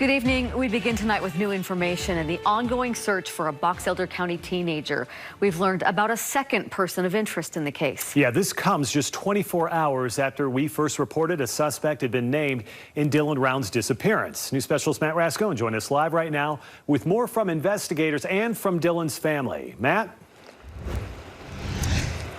Good evening. We begin tonight with new information and the ongoing search for a Box Elder County teenager. We've learned about a second person of interest in the case. Yeah, this comes just 24 hours after we first reported a suspect had been named in Dylan Round's disappearance. News specialist Matt Rascone joins us live right now with more from investigators and from Dylan's family. Matt?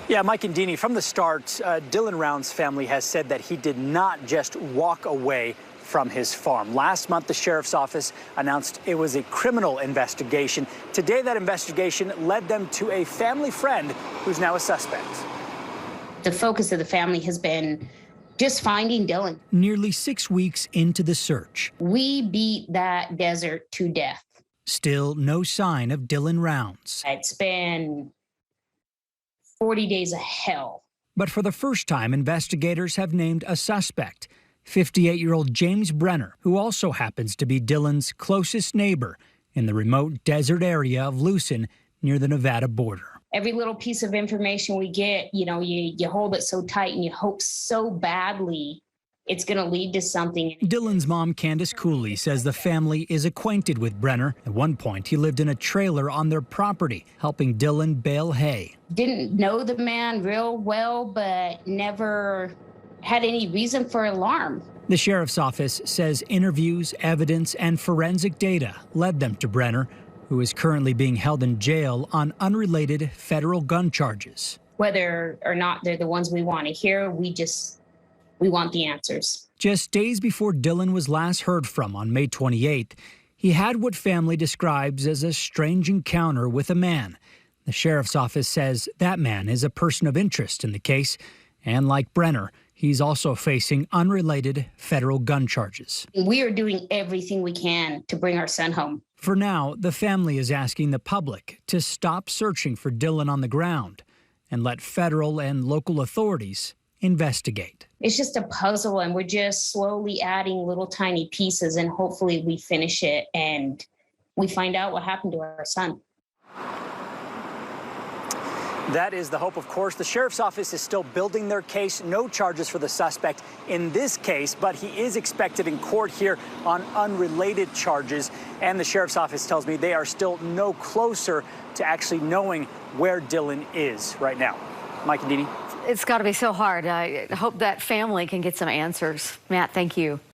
Yeah, Mike and Deanie, from the start, Dylan Round's family has said that he did not just walk away from his farm. Last month, the sheriff's office announced it was a criminal investigation. Today, that investigation led them to a family friend who's now a suspect. The focus of the family has been just finding Dylan. Nearly 6 weeks into the search. We beat that desert to death. Still no sign of Dylan Rounds. It's been 40 days of hell. But for the first time, investigators have named a suspect. 58-year-old James Brenner, who also happens to be Dylan's closest neighbor in the remote desert area of Lucin near the Nevada border. Every little piece of information we get, you hold it so tight and you hope so badly it's going to lead to something. Dylan's mom, Candace Cooley, says the family is acquainted with Brenner. At one point, he lived in a trailer on their property, helping Dylan bale hay. Didn't know the man real well, but never had any reason for alarm. The sheriff's office says interviews, evidence, and forensic data led them to Brenner, who is currently being held in jail on unrelated federal gun charges. Whether or not they're the ones we want to hear, we want the answers. Just days before Dylan was last heard from on May 28th, he had what family describes as a strange encounter with a man. The sheriff's office says that man is a person of interest in the case, and like Brenner, he's also facing unrelated federal gun charges. We are doing everything we can to bring our son home. For now, the family is asking the public to stop searching for Dylan on the ground and let federal and local authorities investigate. It's just a puzzle, and we're just slowly adding little tiny pieces, and hopefully we finish it and we find out what happened to our son. That is the hope, of course. The sheriff's office is still building their case. No charges for the suspect in this case, but he is expected in court here on unrelated charges. And the sheriff's office tells me they are still no closer to actually knowing where Dylan is right now. Mike and Deanie. It's got to be so hard. I hope that family can get some answers. Matt, thank you.